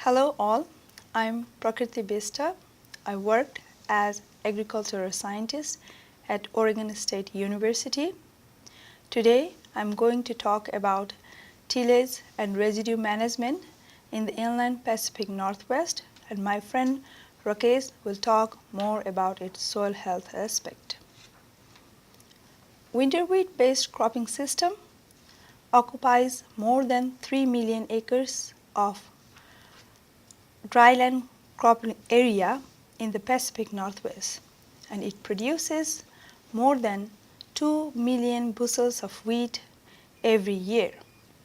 Hello all, I'm Prakriti Bista. I worked as agricultural scientist at Oregon State University. Today I'm going to talk about tillage and residue management in the inland Pacific Northwest, and my friend Rakesh will talk more about its soil health aspect. Winter wheat-based cropping system occupies more than 3 million acres of dryland cropping area in the Pacific Northwest, and it produces more than 2 million bushels of wheat every year.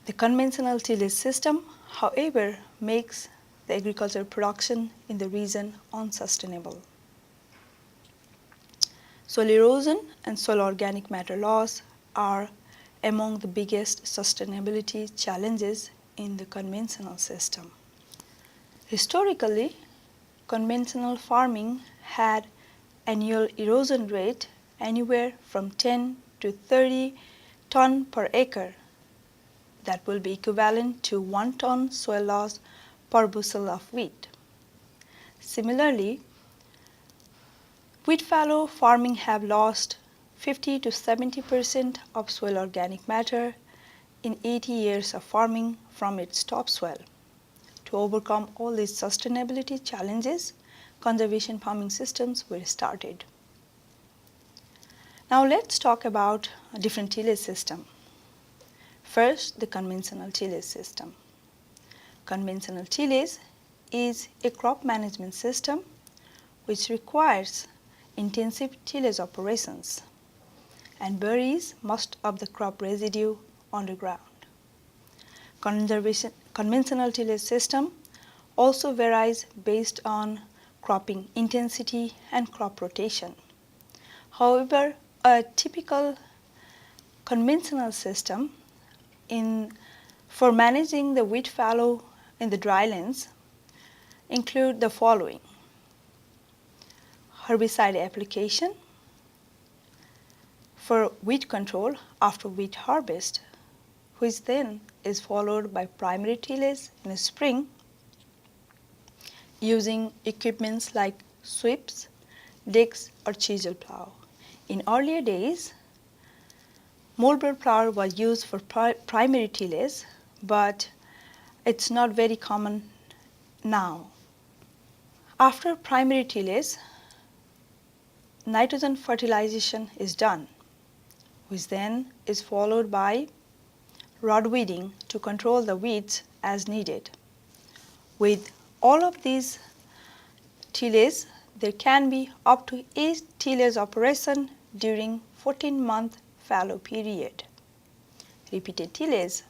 The conventional tillage system, however, makes the agricultural production in the region unsustainable. Soil erosion and soil organic matter loss are among the biggest sustainability challenges in the conventional system. Historically, conventional farming had annual erosion rate anywhere from 10 to 30 ton per acre. That will be equivalent to 1 ton soil loss per bushel of wheat. Similarly, wheat fallow farming have lost 50 to 70% of soil organic matter in 80 years of farming from its topsoil. To overcome all these sustainability challenges, conservation farming systems were started. Now let's talk about a different tillage system. First, the conventional tillage system. Conventional tillage is a crop management system which requires intensive tillage operations and buries most of the crop residue underground. Conventional tillage system also varies based on cropping intensity and crop rotation. However, a typical conventional system for managing the wheat fallow in the drylands include the following: herbicide application for weed control after wheat harvest, which then is followed by primary tillage in the spring using equipments like sweeps, dicks, or chisel plow. In earlier days, moldboard plow was used for primary tillage, but it's not very common now. After primary tillage, nitrogen fertilization is done, which then is followed by rod weeding to control the weeds as needed. With all of these tillage, there can be up to 8 tillage operations during 14-month fallow period. Repeated tillage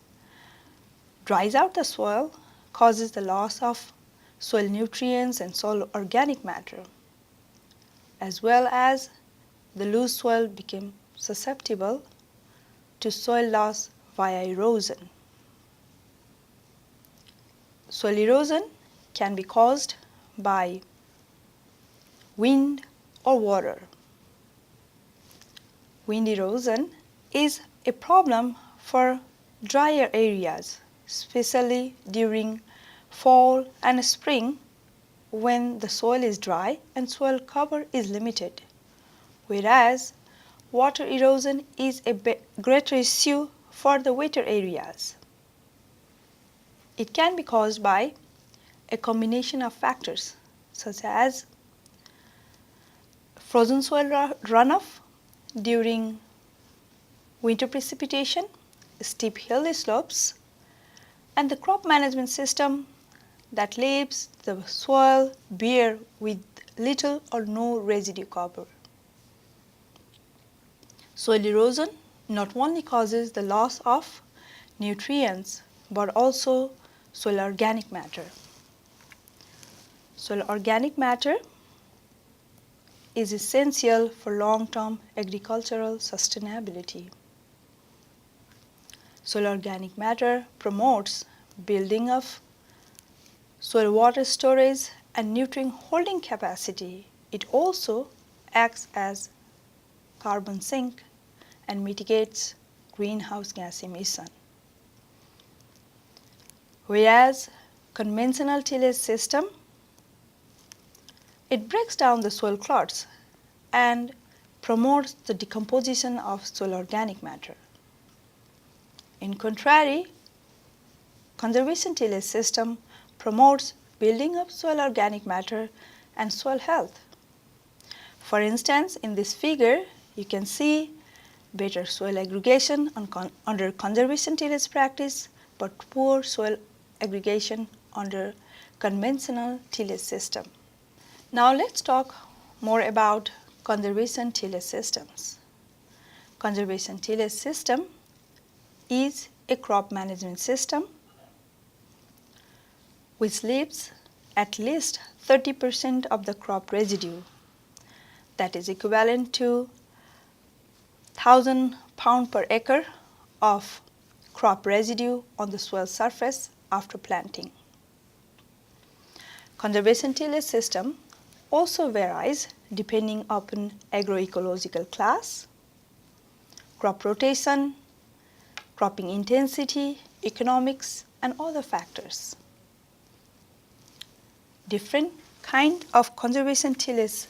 dries out the soil, causes the loss of soil nutrients and soil organic matter, as well as the loose soil became susceptible to soil loss via erosion. Soil erosion can be caused by wind or water. Wind erosion is a problem for drier areas, especially during fall and spring when the soil is dry and soil cover is limited, whereas water erosion is a greater issue for the wetter areas. It can be caused by a combination of factors such as frozen soil runoff during winter precipitation, steep hilly slopes, and the crop management system that leaves the soil bare with little or no residue cover. Soil erosion not only causes the loss of nutrients but also soil organic matter. Soil organic matter is essential for long-term agricultural sustainability. Soil organic matter promotes building of soil water storage and nutrient holding capacity. It also acts as carbon sink and mitigates greenhouse gas emission. Whereas conventional tillage system, it breaks down the soil clods and promotes the decomposition of soil organic matter. In contrary, conservation tillage system promotes building up soil organic matter and soil health. For instance, in this figure, you can see better soil aggregation under conservation tillage practice, but poor soil aggregation under conventional tillage system. Now let's talk more about conservation tillage systems. Conservation tillage system is a crop management system which leaves at least 30% of the crop residue, that is equivalent to 1,000 pound per acre of crop residue on the soil surface after planting. Conservation tillage system also varies depending upon agroecological class, crop rotation, cropping intensity, economics, and other factors. Different kind of conservation tillage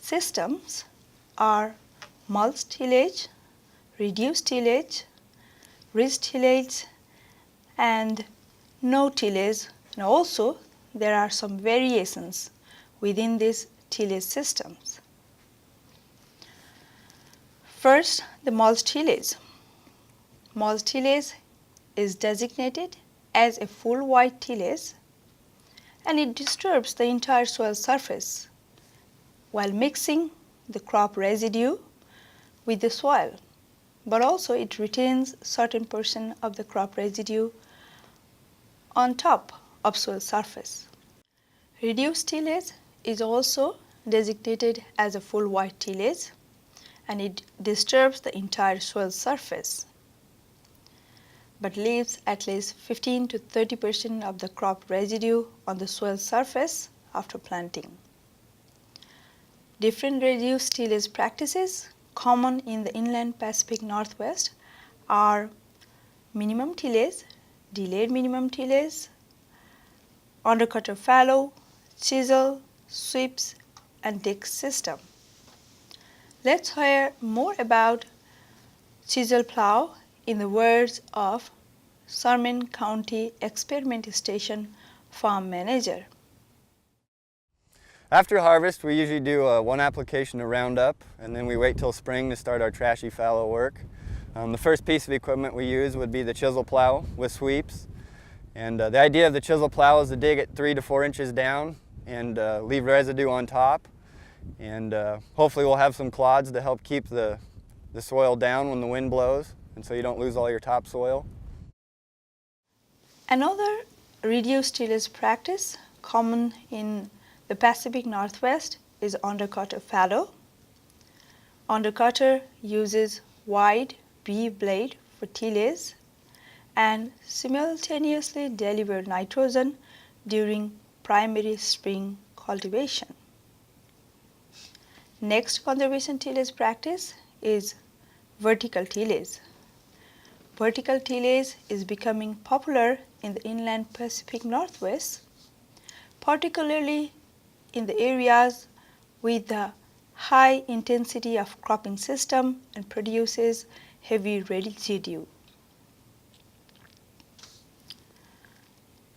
systems are mulch tillage, reduced tillage, ridge tillage, and no tillage. And also there are some variations within these tillage systems. First, the mulch tillage. Mulch tillage is designated as a full white tillage, and it disturbs the entire soil surface while mixing the crop residue with the soil, but also it retains certain portion of the crop residue on top of soil surface. Reduced tillage is also designated as a full white tillage, and it disturbs the entire soil surface but leaves at least 15 to 30% of the crop residue on the soil surface after planting. Different reduced tillage practices common in the inland Pacific Northwest are minimum tillage, delayed minimum tillage, undercutter fallow, chisel, sweeps, and dick system. Let's hear more about chisel plow in the words of Sherman County Experiment Station Farm Manager. After harvest, we usually do one application of Roundup, and then we wait till spring to start our trashy fallow work. The first piece of equipment we use would be the chisel plow with sweeps. And the idea of the chisel plow is to dig it 3 to 4 inches down and leave residue on top. And hopefully we'll have some clods to help keep the soil down when the wind blows, and so you don't lose all your topsoil. Another reduced tillage practice common in the Pacific Northwest is undercutter fallow. Undercutter uses wide B blade for tillage and simultaneously deliver nitrogen during primary spring cultivation. Next conservation tillage practice is vertical tillage. Vertical tillage is becoming popular in the inland Pacific Northwest, particularly in the areas with the high intensity of cropping system and produces heavy residue.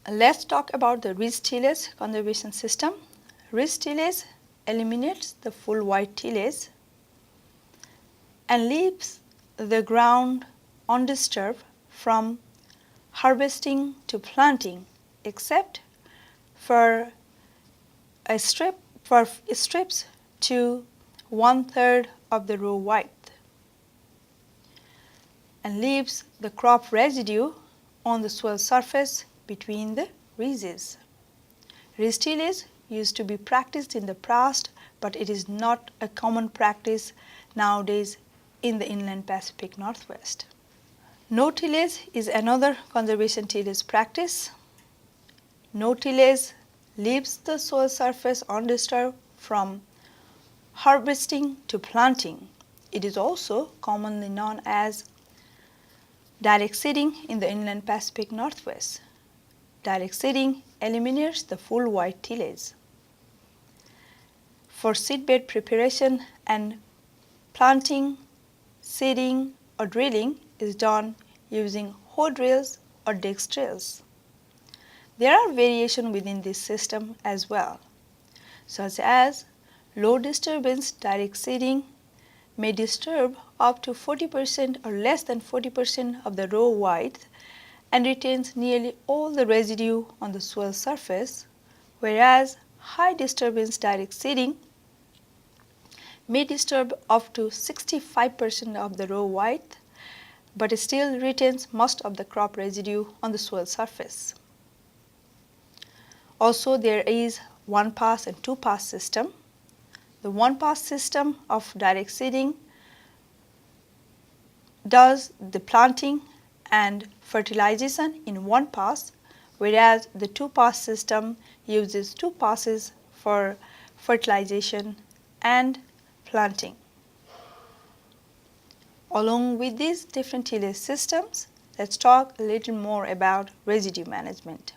Let's talk about the ridge tillage conservation system. Ridge tillage eliminates the full white tillage and leaves the ground undisturbed from harvesting to planting, except for strips to 1/3 of the row width, and leaves the crop residue on the soil surface between the ridges. Ridge tillage used to be practiced in the past, but it is not a common practice nowadays in the inland Pacific Northwest. No tillage is another conservation tillage practice. No tillage leaves the soil surface undisturbed from harvesting to planting. It is also commonly known as direct seeding in the inland Pacific Northwest. direct seeding eliminates the full white tillage. For seedbed preparation and planting, seeding or drilling is done using hoe drills or disc drills. There are variations within this system as well, such as low disturbance direct seeding may disturb up to 40% or less than 40% of the raw white and retains nearly all the residue on the soil surface, whereas high disturbance direct seeding may disturb up to 65% of the raw white but still retains most of the crop residue on the soil surface. Also, there is one-pass and two-pass system. The one-pass system of direct seeding does the planting and fertilization in one pass, whereas the two-pass system uses two passes for fertilization and planting. Along with these different tillage systems, let's talk a little more about residue management.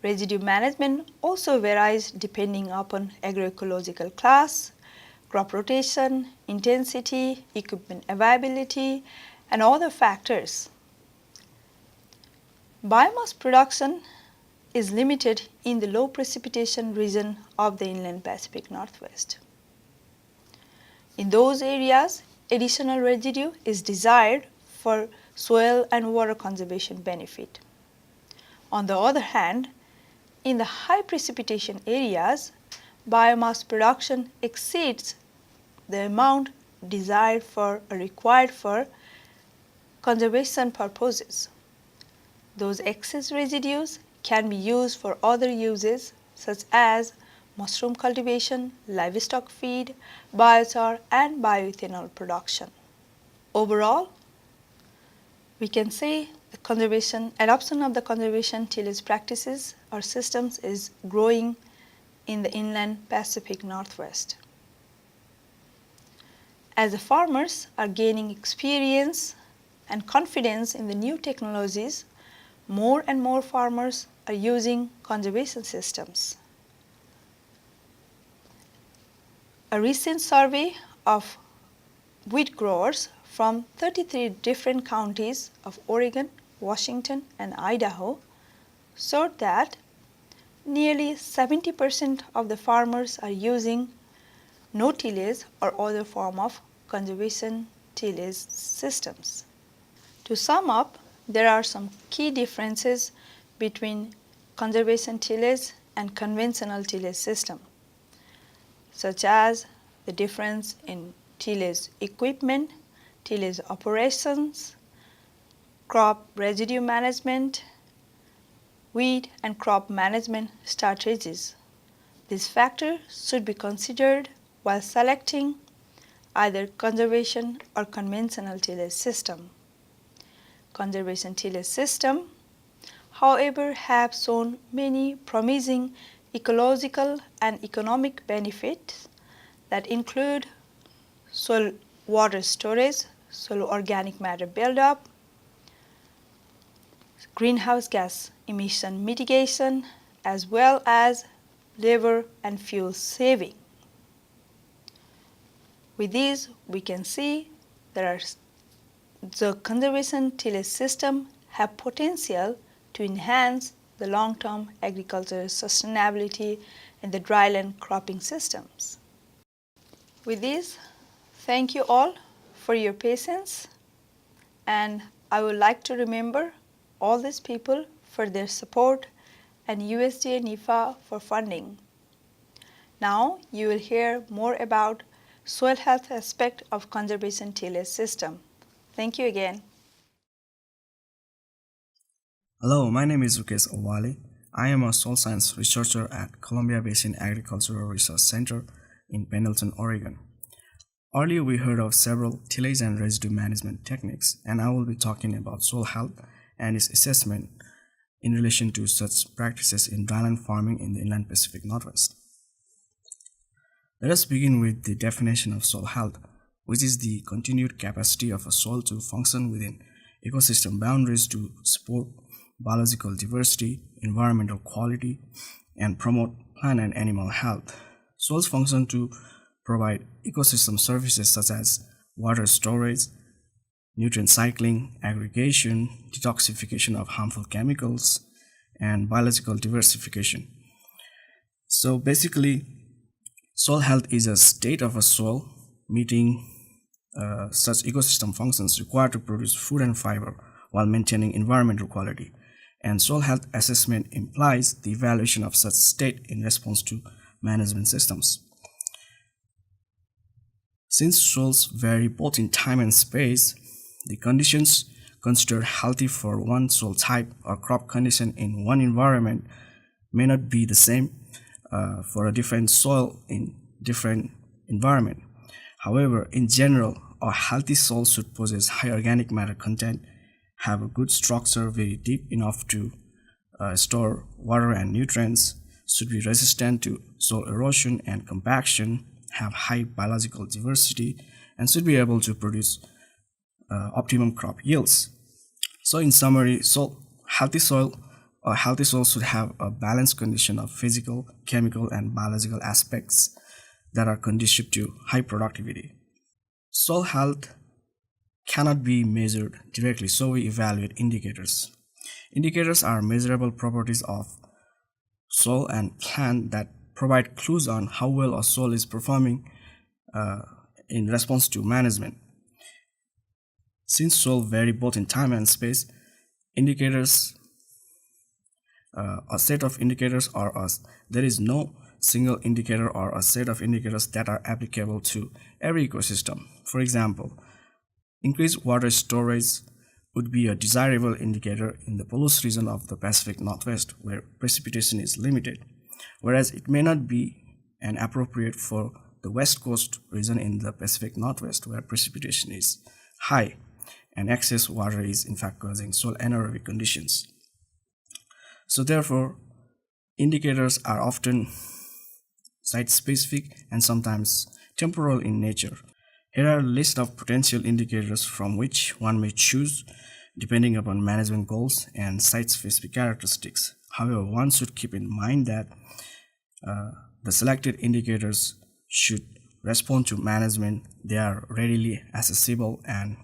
Residue management also varies depending upon agroecological class, crop rotation, intensity, equipment availability, and other factors. Biomass production is limited in the low precipitation region of the inland Pacific Northwest. In those areas, additional residue is desired for soil and water conservation benefit. On the other hand, in the high precipitation areas, biomass production exceeds the amount desired for or required for conservation purposes. Those excess residues can be used for other uses such as mushroom cultivation, livestock feed, biochar and bioethanol production. Overall, we can say the adoption of the conservation tillage practices or systems is growing in the inland Pacific Northwest. As the farmers are gaining experience and confidence in the new technologies, more and more farmers are using conservation systems. A recent survey of wheat growers from 33 different counties of Oregon, Washington, and Idaho showed that nearly 70% of the farmers are using no tillage or other form of conservation tillage systems. To sum up, there are some key differences between conservation tillage and conventional tillage system, such as the difference in tillage equipment, tillage operations, crop residue management, weed and crop management strategies. These factors should be considered while selecting either conservation or conventional tillage system. Conservation tillage system, however, have shown many promising ecological and economic benefits that include soil water storage, soil organic matter buildup, greenhouse gas emission mitigation, as well as labor and fuel saving. With these, we can see that the conservation tillage system have potential to enhance the long-term agricultural sustainability in the dryland cropping systems. With this, thank you all for your patience, and I would like to remember all these people for their support and USDA NIFA for funding. Now you will hear more about soil health aspect of conservation tillage system. Thank you again. Hello, my name is Rakesh Awale. I am a soil science researcher at Columbia Basin Agricultural Research Center in Pendleton, Oregon. Earlier we heard of several tillage and residue management techniques, and I will be talking about soil health and its assessment in relation to such practices in dryland farming in the inland Pacific Northwest. Let us begin with the definition of soil health, which is the continued capacity of a soil to function within ecosystem boundaries to support biological diversity, environmental quality, and promote plant and animal health. Soils function to provide ecosystem services such as water storage, nutrient cycling, aggregation, detoxification of harmful chemicals, and biological diversification. So basically, soil health is a state of a soil meeting such ecosystem functions required to produce food and fiber while maintaining environmental quality. And soil health assessment implies the evaluation of such state in response to management systems. Since soils vary both in time and space, the conditions considered healthy for one soil type or crop condition in one environment may not be the same for a different soil in different environment. However, in general, a healthy soil should possess high organic matter content, have a good structure very deep enough to store water and nutrients, should be resistant to soil erosion and compaction, have high biological diversity, and should be able to produce optimum crop yields. So in summary, healthy soil should have a balanced condition of physical, chemical, and biological aspects that are conducive to high productivity. Soil health cannot be measured directly, so we evaluate indicators. Indicators are measurable properties of soil and plant that provide clues on how well a soil is performing in response to management. Since soil vary both in time and space, indicators, a set of indicators there is no single indicator or a set of indicators that are applicable to every ecosystem. For example, increased water storage would be a desirable indicator in the Polus region of the Pacific Northwest where precipitation is limited, whereas it may not be an appropriate for the West Coast region in the Pacific Northwest where precipitation is high and excess water is in fact causing soil anaerobic conditions. So therefore, indicators are often site-specific and sometimes temporal in nature. Here are a list of potential indicators from which one may choose depending upon management goals and site-specific characteristics. However, one should keep in mind that the selected indicators should respond to management. They are readily accessible and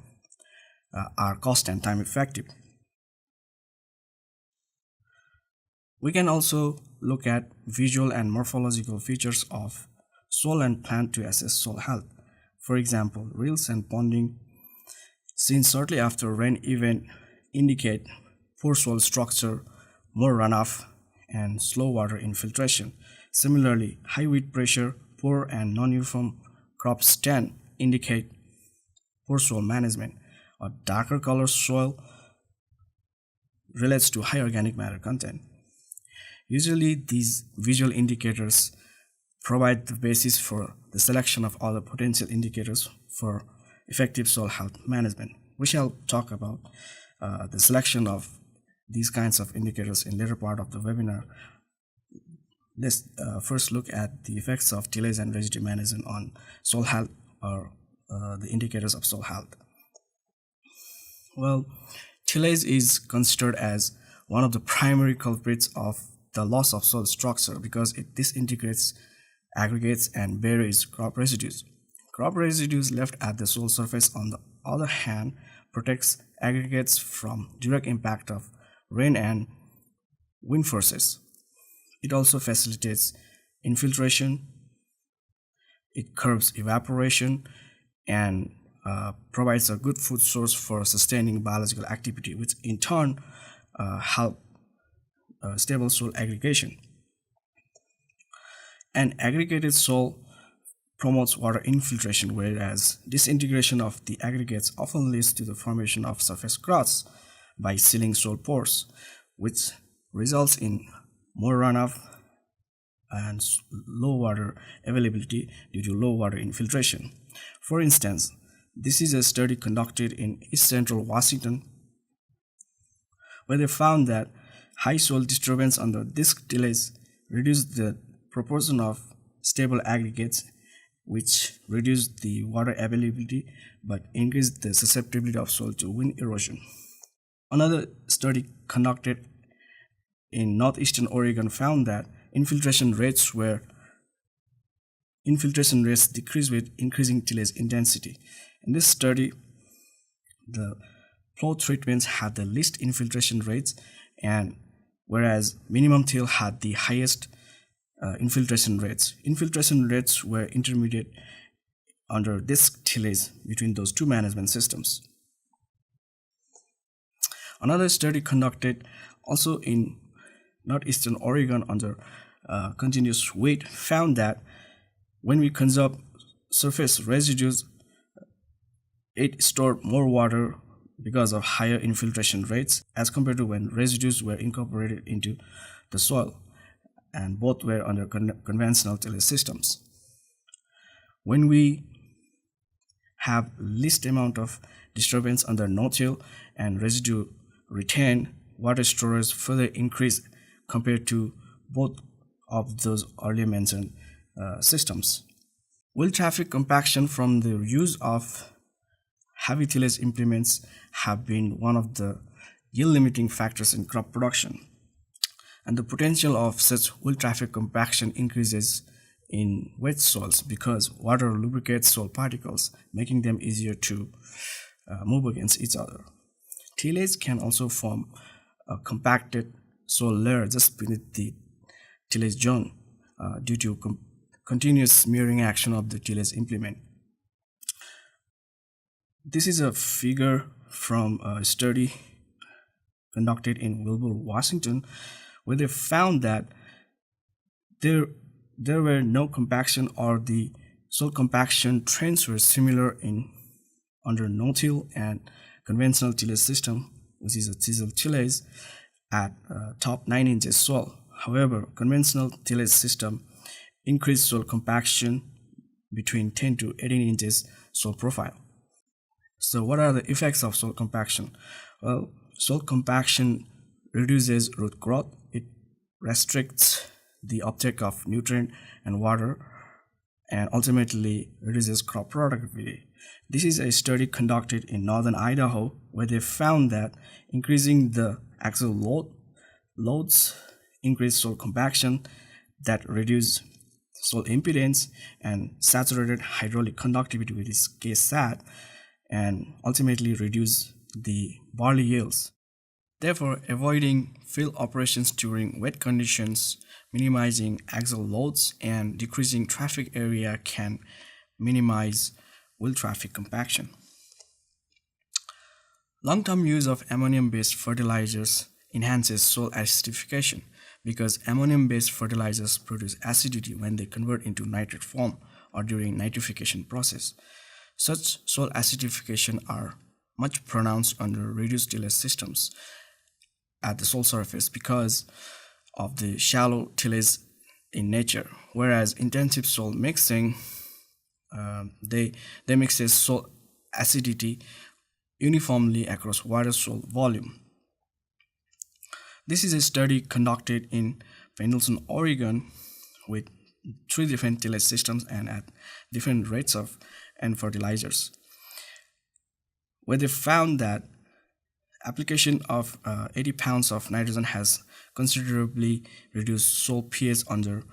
are cost and time effective. We can also look at visual and morphological features of soil and plant to assess soil health. For example, rills and ponding seen shortly after rain event indicate poor soil structure, more runoff, and slow water infiltration. Similarly, high weed pressure, poor and non-uniform crop stand indicate poor soil management. A darker color soil relates to high organic matter content. Usually, these visual indicators provide the basis for the selection of all the potential indicators for effective soil health management. We shall talk about the selection of these kinds of indicators in later part of the webinar. Let's first look at the effects of tillage and residue management on soil health or the indicators of soil health. Well, tillage is considered as one of the primary culprits of the loss of soil structure because it disintegrates, aggregates, and buries crop residues. Crop residues left at the soil surface, on the other hand, protects aggregates from direct impact of rain and wind forces. It also facilitates infiltration, it curbs evaporation, and provides a good food source for sustaining biological activity, which in turn help stable soil aggregation. An aggregated soil promotes water infiltration, whereas disintegration of the aggregates often leads to the formation of surface cracks by sealing soil pores, which results in more runoff and low water availability due to low water infiltration. For instance, this is a study conducted in East Central Washington where they found that high soil disturbance under disc tillage reduced the proportion of stable aggregates, which reduced the water availability but increased the susceptibility of soil to wind erosion. Another study conducted in northeastern Oregon found that infiltration rates decreased with increasing tillage intensity. In this study, the plow treatments had the least infiltration rates, and whereas minimum till had the highest infiltration rates. Infiltration rates were intermediate under disc tillage between those two management systems. Another study conducted also in northeastern Oregon under continuous wait found that when we conserve surface residues, it stored more water because of higher infiltration rates as compared to when residues were incorporated into the soil, and both were under conventional tillage systems. When we have least amount of disturbance under no-till and residue retained, water storage further increase compared to both of those earlier mentioned systems. Wheel traffic compaction from the use of heavy tillage implements have been one of the yield limiting factors in crop production, and the potential of such wheel traffic compaction increases in wet soils because water lubricates soil particles, making them easier to move against each other. Tillage can also form a compacted soil layer just beneath the tillage zone due to continuous smearing action of the tillage implement. This is a figure from a study conducted in Wilbur, Washington, where they found that there were no compaction, or the soil compaction trends were similar in under no-till and conventional tillage system, which is a chisel tillage at top 9 inches soil. However, conventional tillage system increased soil compaction between 10 to 18 inches soil profile. So what are the effects of soil compaction? Well, soil compaction reduces root growth, it restricts the uptake of nutrient and water, and ultimately reduces crop productivity. This is a study conducted in northern Idaho where they found that increasing the axial loads increase soil compaction that reduce soil impedance and saturated hydraulic conductivity, which is KSAT, and ultimately reduce the barley yields. Therefore, avoiding field operations during wet conditions, minimizing axial loads, and decreasing traffic area can minimize wheel traffic compaction. Long-term use of ammonium-based fertilizers enhances soil acidification because ammonium-based fertilizers produce acidity when they convert into nitrate form or during nitrification process. Such soil acidification are much pronounced under reduced tillage systems at the soil surface because of the shallow tillage in nature, whereas intensive soil mixing they mixes soil acidity uniformly across wider soil volume. This is a study conducted in Pendleton, Oregon, with 3 different tillage systems and at different rates of and fertilizers, where they found that application of 80 pounds of nitrogen has considerably reduced soil pH under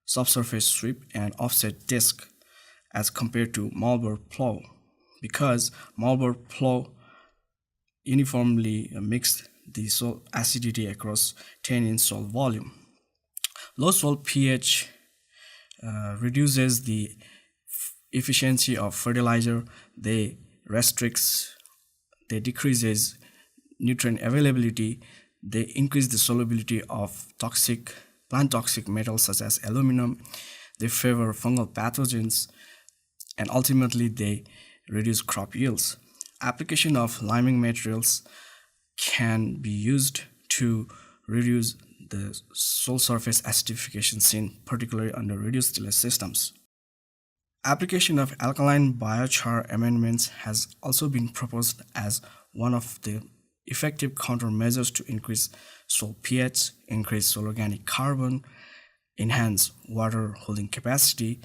subsurface sweep and offset disc as compared to Marlboro plow, because Marlboro plow uniformly mixed the soil acidity across 10-inch soil volume. Low soil pH reduces the efficiency of fertilizer, they decreases nutrient availability, they increase the solubility of plant toxic metals such as aluminum, they favor fungal pathogens, and ultimately they reduce crop yields. Application of liming materials can be used to reduce the soil surface acidification seen particularly under reduced tillage systems. Application of alkaline biochar amendments has also been proposed as one of the effective countermeasures to increase soil pH, increase soil organic carbon, enhance water holding capacity,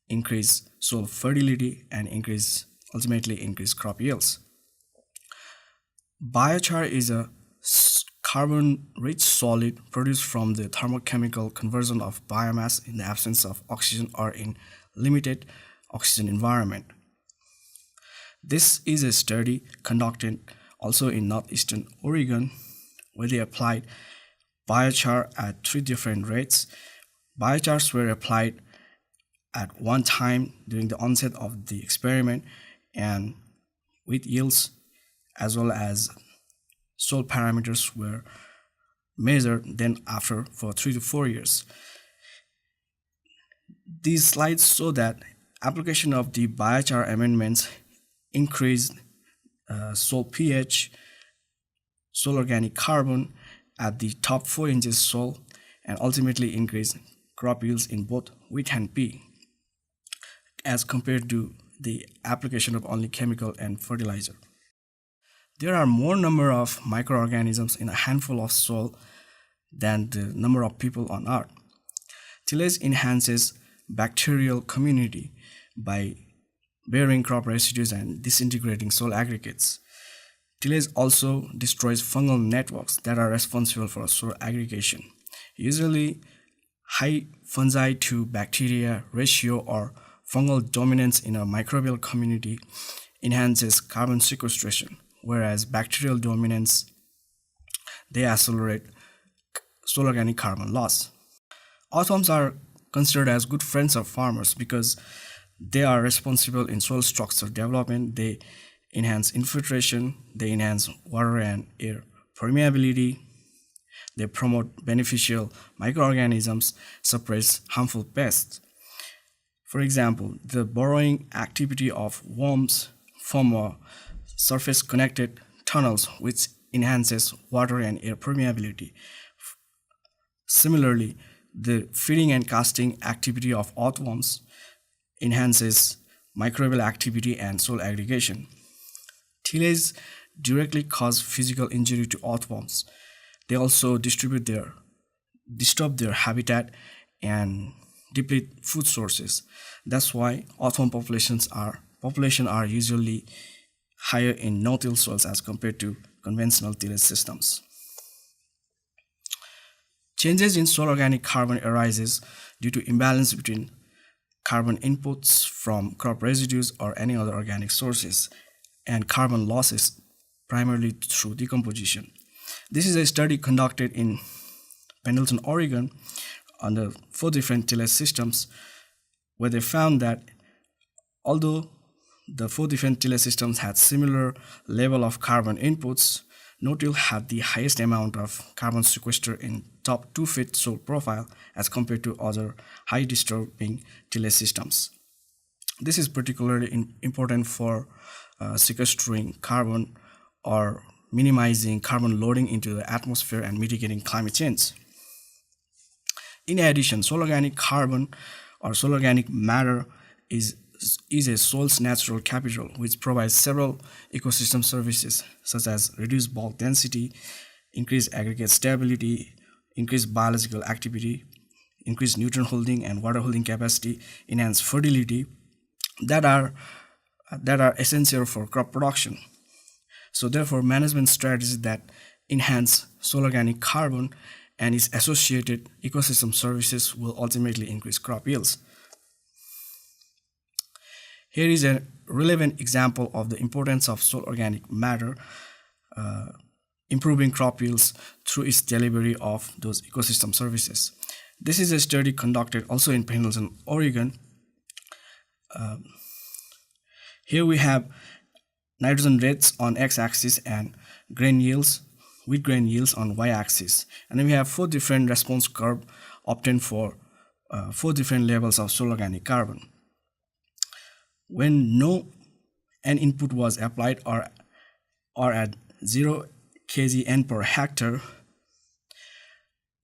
increase soil fertility, and ultimately increase crop yields. Biochar is a carbon-rich solid produced from the thermochemical conversion of biomass in the absence of oxygen or in limited oxygen environment. This is a study conducted also in northeastern Oregon, where they applied biochar at 3 different rates. Biochars were applied at one time during the onset of the experiment and with yields as well as soil parameters were measured then after for 3 to 4 years. These slides show that application of the biochar amendments increased soil pH, soil organic carbon at the top 4 inches soil, and ultimately increased crop yields in both wheat and pea as compared to the application of only chemical and fertilizer. There are more number of microorganisms in a handful of soil than the number of people on earth. Tillage enhances bacterial community by burying crop residues and disintegrating soil aggregates. Tillage also destroys fungal networks that are responsible for soil aggregation. Usually, high fungi to bacteria ratio or fungal dominance in a microbial community enhances carbon sequestration, whereas bacterial dominance, they accelerate soil organic carbon loss. Earthworms are considered as good friends of farmers because they are responsible in soil structure development. They enhance infiltration, they enhance water and air permeability, they promote beneficial microorganisms, suppress harmful pests. For example, the burrowing activity of worms form a surface connected tunnels which enhances water and air permeability. Similarly, the feeding and casting activity of earthworms enhances microbial activity and soil aggregation. Tillage directly cause physical injury to earthworms. They also disturb their habitat and deplete food sources. That's why earthworm populations are usually higher in no-till soils as compared to conventional tillage systems. Changes in soil organic carbon arises due to imbalance between carbon inputs from crop residues or any other organic sources and carbon losses primarily through decomposition. This is a study conducted in Pendleton, Oregon on the 4 different tillage systems where they found that although the 4 different tillage systems had similar level of carbon inputs, no-till had the highest amount of carbon sequester in top 2 feet soil profile as compared to other high disturbing tillage systems. This is particularly important for sequestering carbon or minimizing carbon loading into the atmosphere and mitigating climate change. In addition, soil organic carbon or soil organic matter is a soil's natural capital, which provides several ecosystem services such as reduced bulk density, increased aggregate stability, increased biological activity, increased nutrient holding and water holding capacity, enhanced fertility that are essential for crop production. So therefore, management strategies that enhance soil organic carbon and its associated ecosystem services will ultimately increase crop yields. Here is a relevant example of the importance of soil organic matter improving crop yields through its delivery of those ecosystem services. This is a study conducted also in Pendleton, Oregon. Here we have nitrogen rates on x-axis and wheat grain yields on y-axis. And then we have 4 different response curves obtained for 4 different levels of soil organic carbon. When no N input was applied or at 0 kg N per hectare,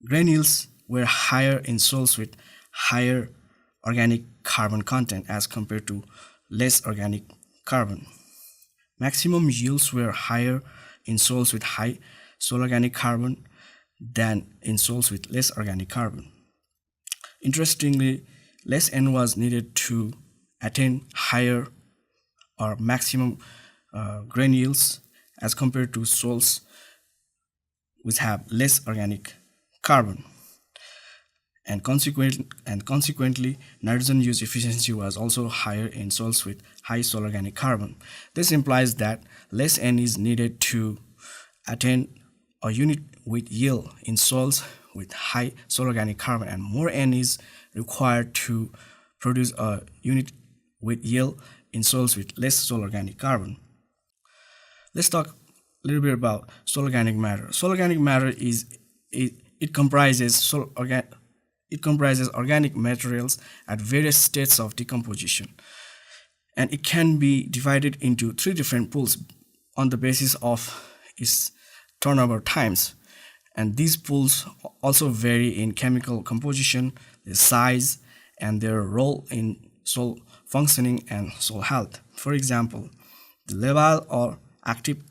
grain yields were higher in soils with higher organic carbon content as compared to less organic carbon. Maximum yields were higher in soils with high soil organic carbon than in soils with less organic carbon. Interestingly, less N was needed to attain higher or maximum grain yields as compared to soils which have less organic carbon. And consequently, nitrogen use efficiency was also higher in soils with high soil organic carbon. This implies that less N is needed to attain a unit weight yield in soils with high soil organic carbon, and more N is required to produce a unit weight yield in soils with less soil organic carbon. Let's talk a little bit about soil organic matter. Soil organic matter comprises organic materials at various states of decomposition, and it can be divided into three different pools on the basis of its turnover times. And these pools also vary in chemical composition, their size, and their role in soil functioning and soil health. For example, the labile or active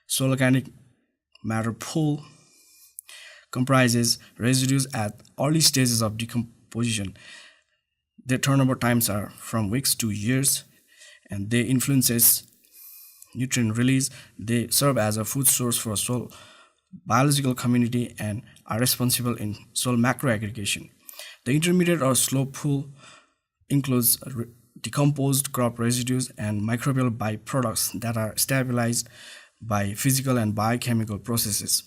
soil organic matter pool comprises residues at early stages of decomposition. Their turnover times are from weeks to years, and they influences nutrient release. They serve as a food source for soil biological community and are responsible in soil macroaggregation. The intermediate or slow pool includes decomposed crop residues and microbial byproducts that are stabilized by physical and biochemical processes.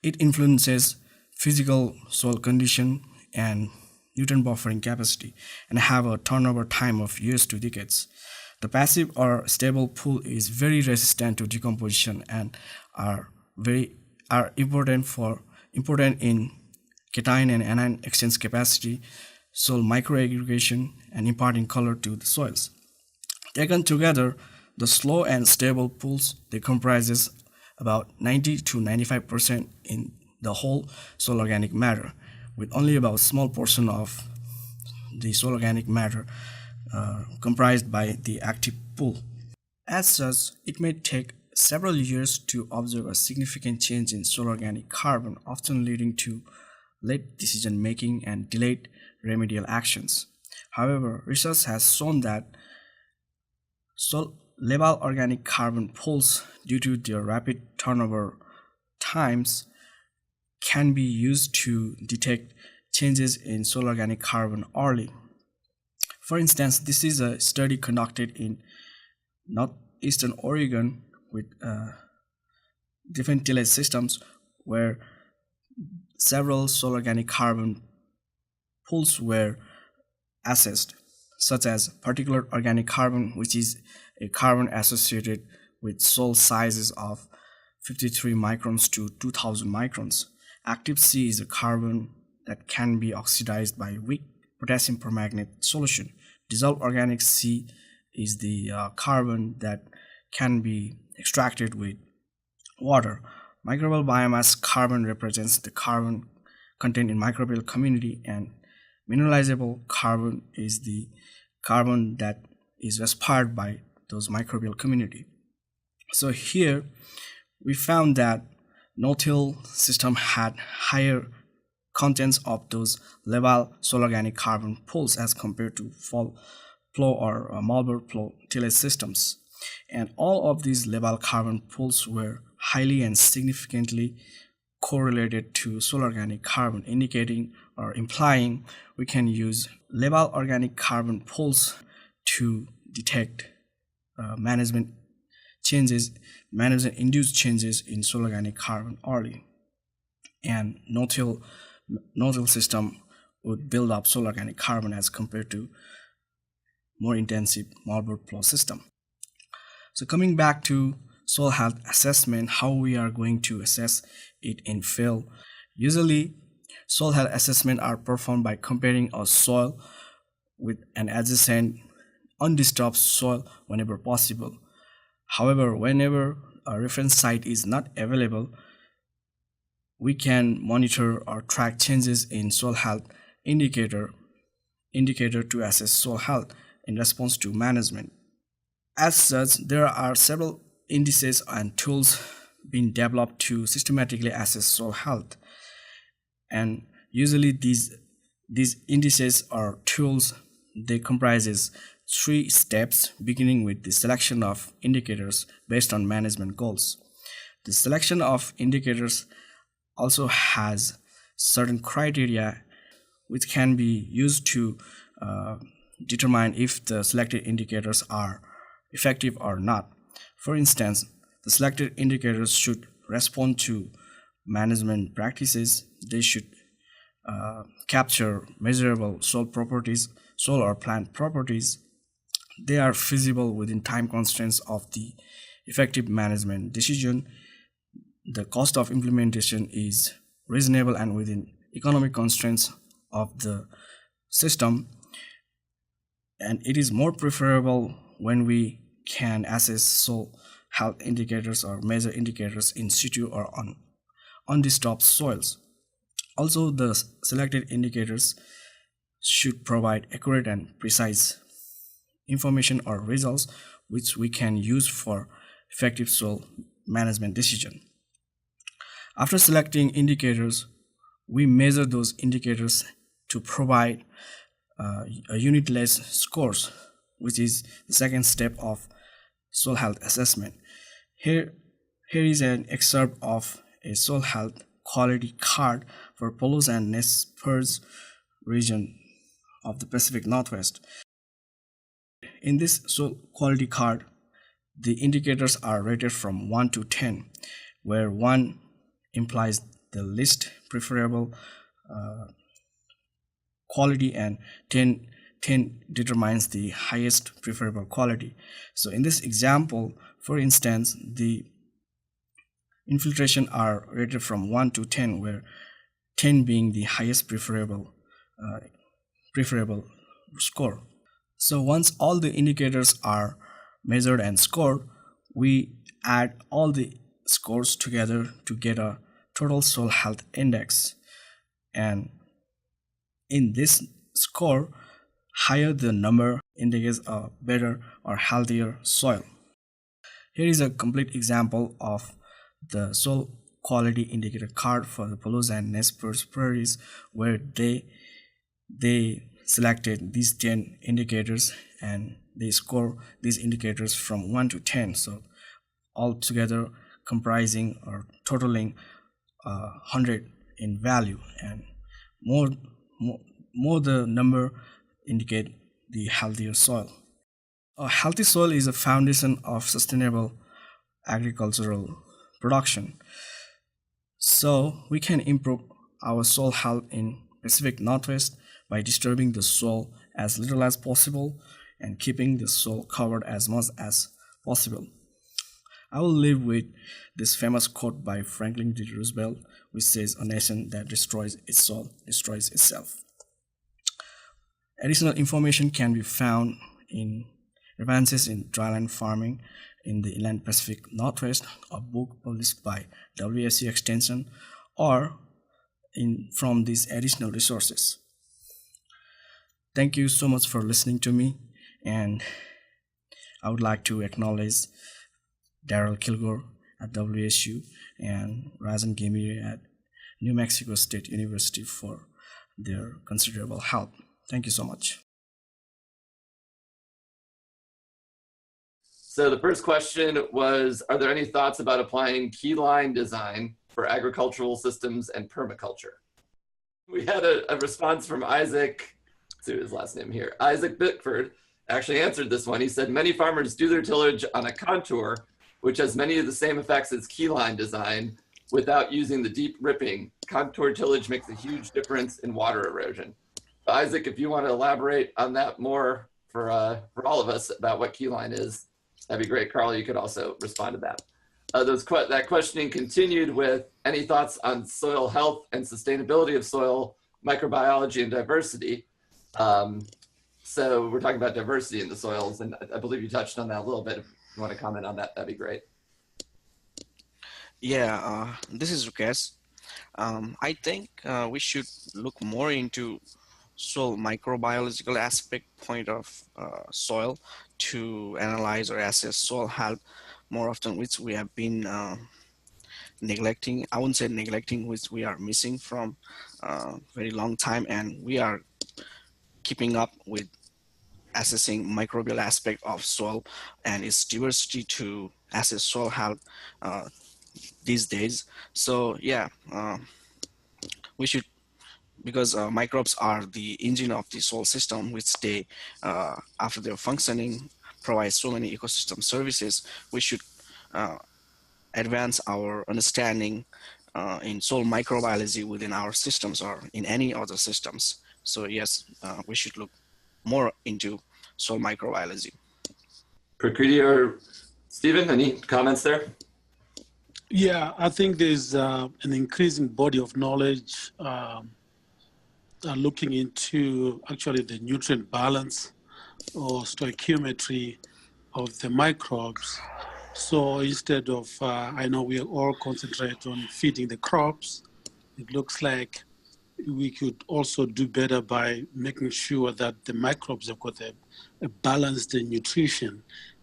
It influences physical soil condition and nutrient buffering capacity and have a turnover time of years to decades. The passive or stable pool is very resistant to decomposition and are important in cation and anion exchange capacity, soil microaggregation, and imparting color to the soils. Taken together, the slow and stable pools, they comprises about 90 to 95% in the whole soil organic matter, with only about a small portion of the soil organic matter comprised by the active pool. As such, it may take several years to observe a significant change in soil organic carbon, often leading to late decision making and delayed remedial actions. However, research has shown that soil labile organic carbon pools, due to their rapid turnover times, can be used to detect changes in soil organic carbon early. For instance, this is a study conducted in northeastern Oregon with different tillage systems where several soil organic carbon pools were assessed, such as particulate organic carbon, which is a carbon associated with soil sizes of 53 microns to 2000 microns. Active C is a carbon that can be oxidized by weak potassium permanganate solution. Dissolved organic C is the carbon that can be extracted with water. Microbial biomass carbon represents the carbon contained in microbial community, and mineralizable carbon is the carbon that is respired by those microbial community. So here we found that no-till system had higher contents of those labile soil organic carbon pools as compared to flow or Marlborough flow tillage systems. And all of these labile carbon pools were highly and significantly correlated to soil organic carbon, indicating or implying we can use labile organic carbon pools to detect management-induced changes in soil organic carbon early. And no-till system would build up soil organic carbon as compared to more intensive Marlborough flow system. So coming back to soil health assessment, how we are going to assess it in field. Usually, soil health assessment are performed by comparing a soil with an adjacent undisturbed soil whenever possible. However, whenever a reference site is not available, we can monitor or track changes in soil health indicator to assess soil health in response to management. As such, there are several indices and tools being developed to systematically assess soil health, and usually these indices or tools, they comprises 3 steps, beginning with the selection of indicators based on management goals. The selection of indicators also has certain criteria which can be used to determine if the selected indicators are effective or not. For instance, the selected indicators should respond to management practices. They should capture measurable soil properties, soil or plant properties. They are feasible within time constraints of the effective management decision. The cost of implementation is reasonable and within economic constraints of the system, and it is more preferable when we can assess soil health indicators or measure indicators in situ or on undisturbed soils. Also, the selected indicators should provide accurate and precise information or results which we can use for effective soil management decision. After selecting indicators, we measure those indicators to provide a unitless scores, which is the second step of soil health assessment. Here is an excerpt of a soil health quality card for Polos and Nez Perce region of the Pacific Northwest. In this soil quality card, the indicators are rated from 1 to 10, where 1 implies the least preferable quality and 10 determines the highest preferable quality. So in this example, for instance, the infiltration are rated from 1 to 10, where 10 being the highest preferable score. So once all the indicators are measured and scored, we add all the scores together to get a total soil health index. And in this score, higher the number indicates a better or healthier soil. Here is a complete example of the soil quality indicator card for the Polos and Nez Perce prairies, where they selected these 10 indicators and they score these indicators from 1 to 10. So altogether comprising or totaling 100 in value, and more the number indicate the healthier soil. A healthy soil is a foundation of sustainable agricultural production. So we can improve our soil health in Pacific Northwest by disturbing the soil as little as possible and keeping the soil covered as much as possible. I will leave with this famous quote by Franklin D. Roosevelt, which says, "A nation that destroys its soil destroys itself." Additional information can be found in Advances in Dryland Farming in the Inland Pacific Northwest, a book published by WSC Extension, or from these additional resources. Thank you so much for listening to me, and I would like to acknowledge Daryl Kilgore at WSU and Rajan Gemiri at New Mexico State University for their considerable help. Thank you so much. So the first question was, are there any thoughts about applying keyline design for agricultural systems and permaculture? We had a response from Isaac, let's see his last name here. Isaac Bickford actually answered this one. He said, many farmers do their tillage on a contour, which has many of the same effects as keyline design without using the deep ripping. Contour tillage makes a huge difference in water erosion. Isaac, if you want to elaborate on that more for all of us about what keyline is, that'd be great. Carl, you could also respond to that. That questioning continued with any thoughts on soil health and sustainability of soil, microbiology, and diversity. So we're talking about diversity in the soils, and I believe you touched on that a little bit. If you want to comment on that, that'd be great. Yeah, this is Rakesh. I think we should look more into soil microbiological aspect point of soil to analyze or assess soil health more often, which we have been neglecting. I wouldn't say neglecting, which we are missing from very long time, and we are keeping up with assessing microbial aspect of soil and its diversity to assess soil health these days. So yeah, we should, because microbes are the engine of the soil system, which they, after their functioning, provide so many ecosystem services. We should advance our understanding in soil microbiology within our systems or in any other systems. So yes, we should look more into soil microbiology. Prakriti or Stephen, any comments there? Yeah, I think there's an increasing body of knowledge looking into actually the nutrient balance or stoichiometry of the microbes. So instead of, I know we all concentrate on feeding the crops, it looks like we could also do better by making sure that the microbes have got a balanced nutrition.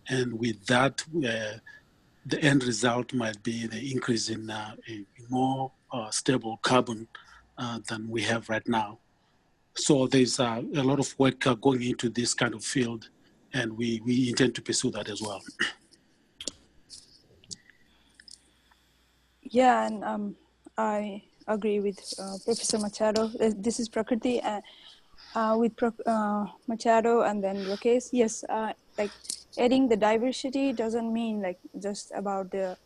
And with that, the end result might be the increase in a more stable carbon than we have right now. So there's a lot of work going into this kind of field, and we intend to pursue that as well. Yeah, and I agree with Professor Machado. This is Prakriti with Machado and then Rakesh. Yes, like adding the diversity doesn't mean like just about the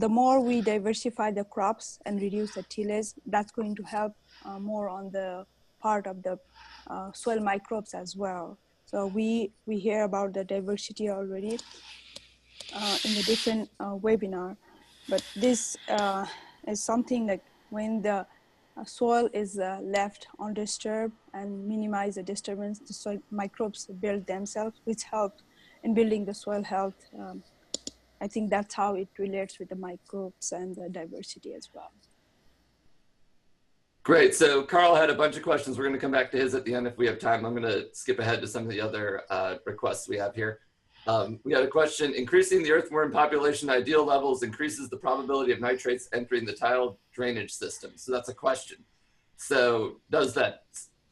more we diversify the crops and reduce the tillage, that's going to help more on the part of the soil microbes as well. So we hear about the diversity already in the different webinar, but this is something like when the soil is left undisturbed and minimize the disturbance, the soil microbes build themselves, which helps in building the soil health. I think that's how it relates with the microbes and the diversity as well. Great. So Carl had a bunch of questions. We're going to come back to his at the end if we have time. I'm going to skip ahead to some of the other requests we have here. We had a question: increasing the earthworm population to ideal levels increases the probability of nitrates entering the tile drainage system. So that's a question. So does that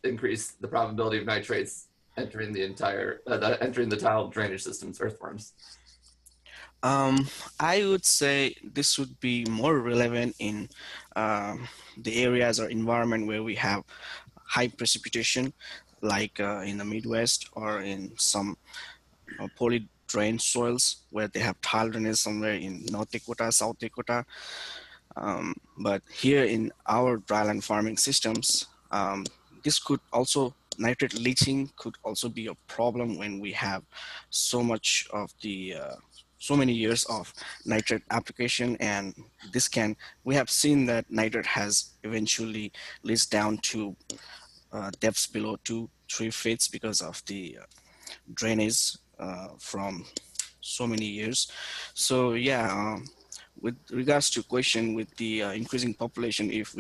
increase the probability of nitrates entering the entire, entering the tile drainage systems, earthworms? I would say this would be more relevant in the areas or environment where we have high precipitation, like in the Midwest or in some poorly drained soils where they have tile drainage somewhere in North Dakota, South Dakota. But here in our dryland farming systems, this could also, nitrate leaching could also be a problem when we have so much of the so many years of nitrate application, and this can, we have seen that nitrate has eventually leached down to depths below 2-3 feet because of the drainage from so many years. So yeah, with regards to question with the increasing population, if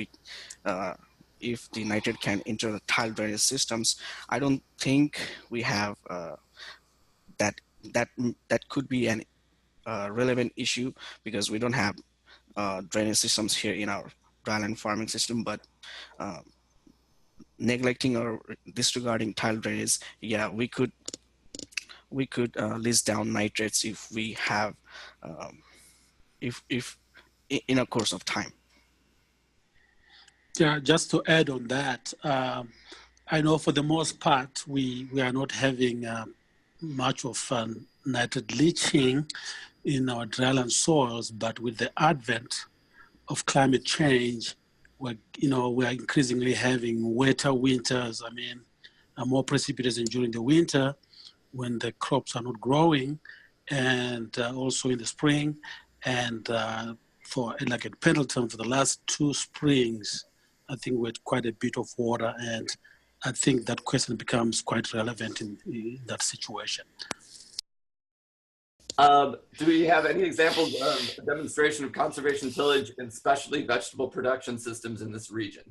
the nitrate can enter the tile drainage systems, I don't think we have that could be an relevant issue, because we don't have drainage systems here in our dryland farming system. But neglecting or disregarding tile drainage, yeah, we could list down nitrates if we have if in a course of time. Yeah, just to add on that, I know for the most part we are not having much of nitrate leaching in our dryland soils, but with the advent of climate change, we're increasingly having wetter winters. I mean, more precipitation during the winter when the crops are not growing, and also in the spring. And for like at Pendleton, for the last 2 springs, I think we had quite a bit of water, and I think that question becomes quite relevant in that situation. Do we have any examples of a demonstration of conservation tillage and specialty vegetable production systems in this region?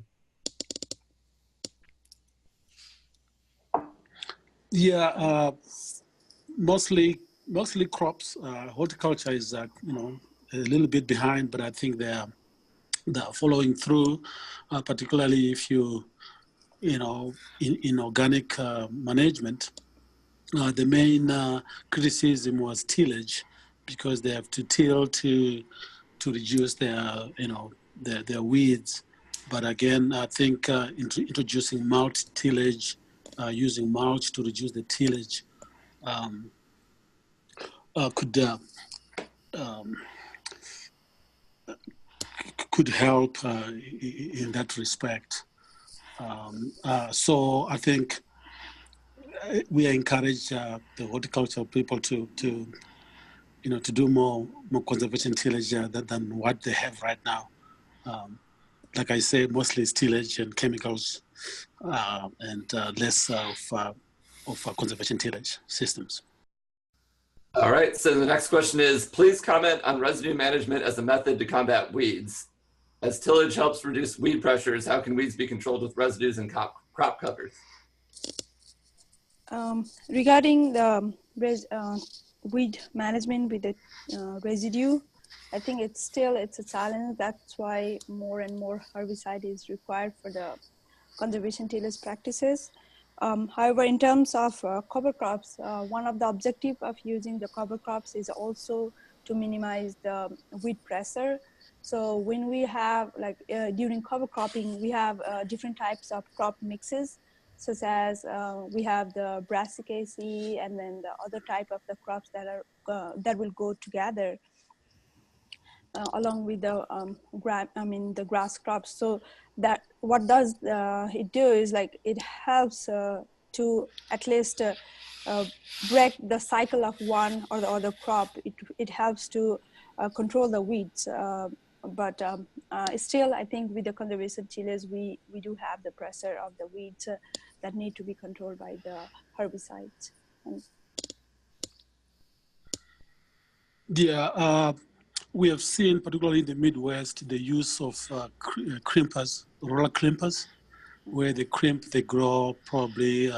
Yeah, mostly crops. Horticulture is a little bit behind, but I think they're following through, particularly if in organic management. The main criticism was tillage, because they have to till to reduce their their weeds. But again, I think introducing mulch tillage, using mulch to reduce the tillage, could help in that respect. So I think we encourage the horticultural people to do more conservation tillage than what they have right now. Like I say, mostly it's tillage and chemicals, and less of conservation tillage systems. All right, so the next question is, please comment on residue management as a method to combat weeds. As tillage helps reduce weed pressures, how can weeds be controlled with residues and crop covers? Regarding the weed management with the residue, I think it's a challenge. That's why more and more herbicide is required for the conservation tillage practices. However, in terms of cover crops, one of the objectives of using the cover crops is also to minimize the weed pressure. So when we have, like during cover cropping, we have different types of crop mixes, such as we have the brassicaceae and then the other type of the crops that are that will go together along with the the grass crops. So that what does it do is, like, it helps to at least break the cycle of one or the other crop. It helps to control the weeds. But still, I think with the conservation tillage, we do have the pressure of the weeds that need to be controlled by the herbicides. Yeah, we have seen, particularly in the Midwest, the use of crimpers, roller crimpers, where they grow probably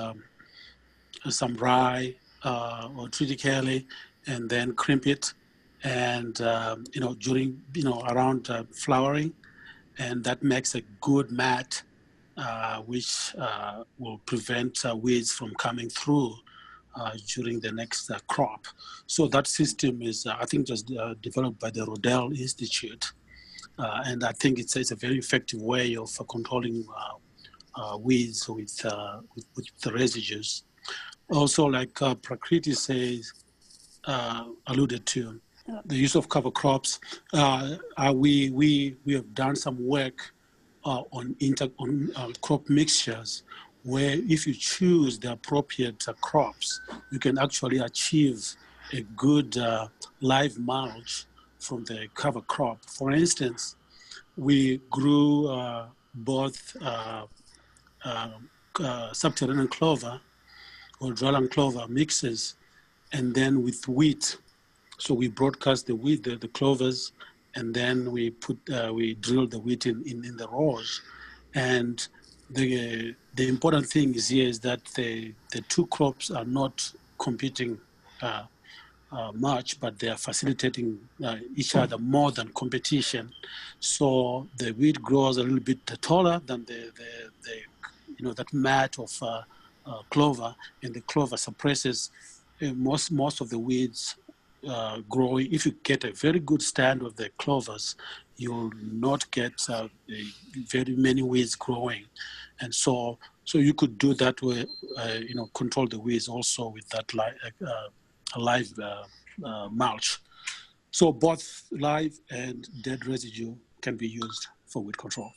some rye or triticale, and then crimp it, and during around flowering, and that makes a good mat, which will prevent weeds from coming through during the next crop. So that system is, I think, just developed by the Rodell Institute, and I think it's a very effective way of controlling weeds with the residues. Also, like Prakriti says, alluded to, the use of cover crops. We have done some work on crop mixtures, where if you choose the appropriate crops, you can actually achieve a good live mulch from the cover crop. For instance, we grew both subterranean clover or dryland clover mixes, and then with wheat. So we broadcast the wheat, the clovers, and then we drill the wheat in the rows. And the important thing is that the two crops are not competing much, but they are facilitating each other more than competition. So the wheat grows a little bit taller than that mat of clover, and the clover suppresses most of the weeds growing. If you get a very good stand of the clovers, you'll not get very many weeds growing, and so you could do that way, control the weeds also with that live mulch. So both live and dead residue can be used for weed control.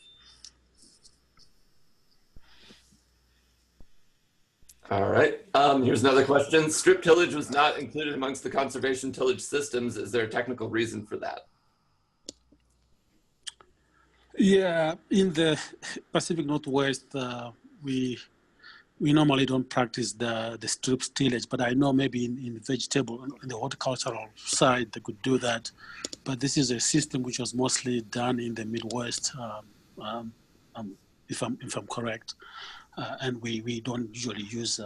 All right, here's another question. Strip tillage was not included amongst the conservation tillage systems. Is there a technical reason for that? Yeah, in the Pacific Northwest, we normally don't practice the strip tillage, but I know maybe in vegetable, in the horticultural side, they could do that. But this is a system which was mostly done in the Midwest, if I'm correct. And we don't usually use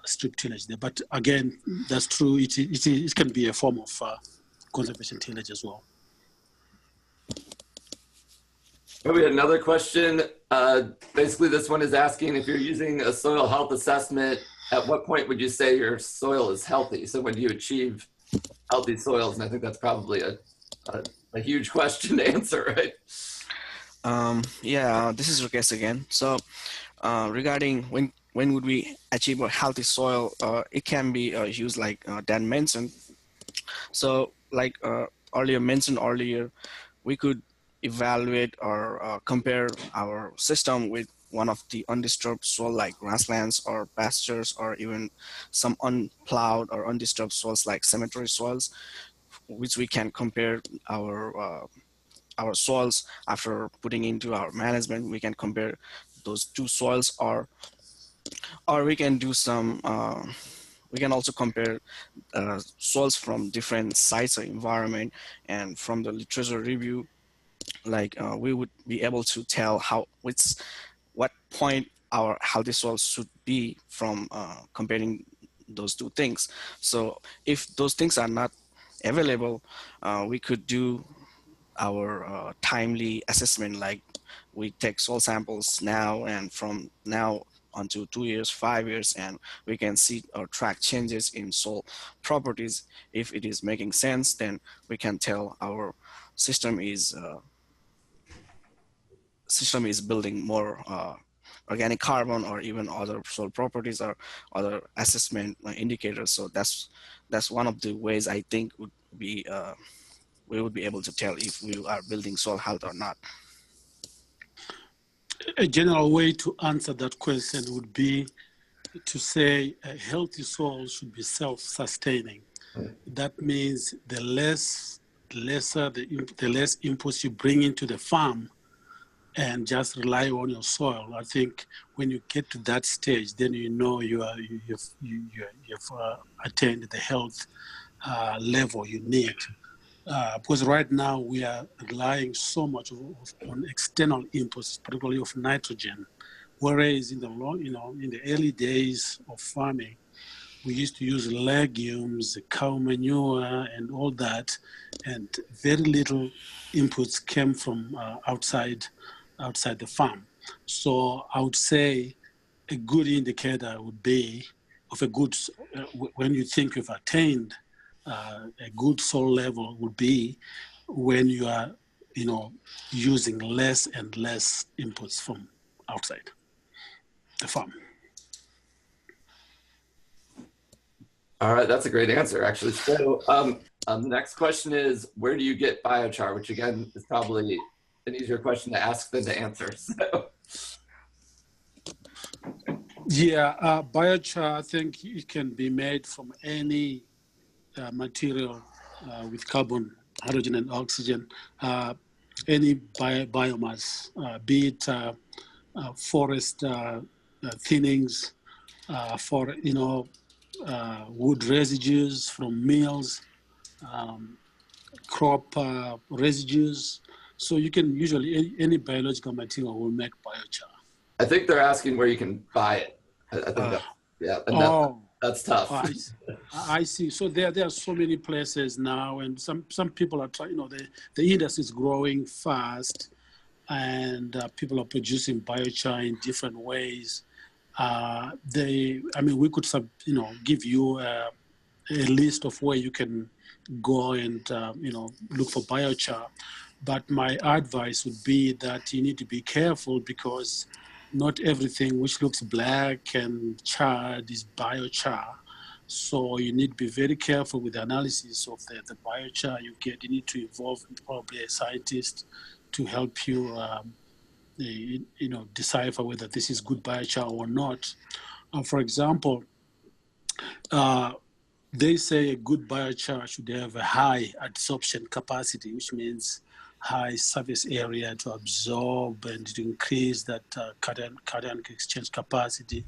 strip tillage there. But again, that's true. It can be a form of conservation tillage as well. We had another question. Basically, this one is asking if you're using a soil health assessment at what point would you say your soil is healthy? So when do you achieve healthy soils? And I think that's probably a huge question to answer, right? Yeah, this is Rakesh again. So regarding when would we achieve a healthy soil, it can be used like Dan mentioned. So like mentioned earlier, we could evaluate or compare our system with one of the undisturbed soil like grasslands or pastures, or even some unplowed or undisturbed soils like cemetery soils, which we can compare our soils after putting into our management. We can compare those two soils, or we can do some we can also compare soils from different sites or environment, and from the literature review, like we would be able to tell what point our healthy soil should be from comparing those two things. So if those things are not available, we could do our timely assessment, like we take soil samples now, and from now until 2 years, 5 years, and we can see or track changes in soil properties. If it is making sense, then we can tell our system is building more organic carbon, or even other soil properties or other assessment indicators. So that's one of the ways I think would be we would be able to tell if we are building soil health or not. A general way to answer that question would be to say a healthy soil should be self-sustaining. That means the less inputs you bring into the farm and just rely on your soil. I think when you get to that stage, then you know you've attained the health level you need. Because right now we are relying so much on external inputs, particularly of nitrogen, whereas in the early days of farming, we used to use legumes, cow manure, and all that, and very little inputs came from outside the farm. So I would say a good indicator would be of a good when you think you've attained a good soil level would be when you are, using less and less inputs from outside the farm. All right, that's a great answer, actually. So the next question is, where do you get biochar? Which again is probably an easier question to ask than to answer. So. Yeah, biochar, I think it can be made from any material with carbon, hydrogen, and oxygen, any biomass, be it forest thinnings, for wood residues from mills, crop residues. So you can usually any biological material will make biochar. I think they're asking where you can buy it. I think that's tough. I see. So there are so many places now, and some people are trying. The industry is growing fast, and people are producing biochar in different ways. We could give you a list of where you can go and look for biochar. But my advice would be that you need to be careful, because not everything which looks black and charred is biochar. So you need to be very careful with the analysis of the biochar you get. You need to involve probably a scientist to help you, decipher whether this is good biochar or not. For example, they say a good biochar should have a high adsorption capacity, which means high surface area to absorb and to increase that cation exchange capacity,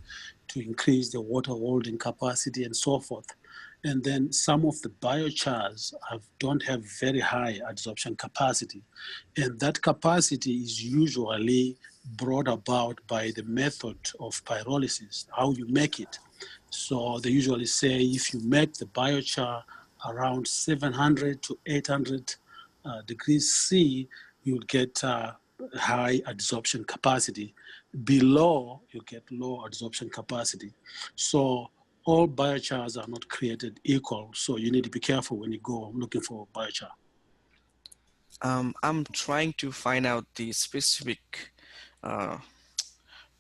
to increase the water holding capacity, and so forth. And then some of the biochars don't have very high adsorption capacity. And that capacity is usually brought about by the method of pyrolysis, how you make it. So they usually say if you make the biochar around 700 to 800 degrees C, you'll get high adsorption capacity. below, you get low adsorption capacity. So all biochars are not created equal. So you need to be careful when you go looking for biochar. I'm trying to find out the uh,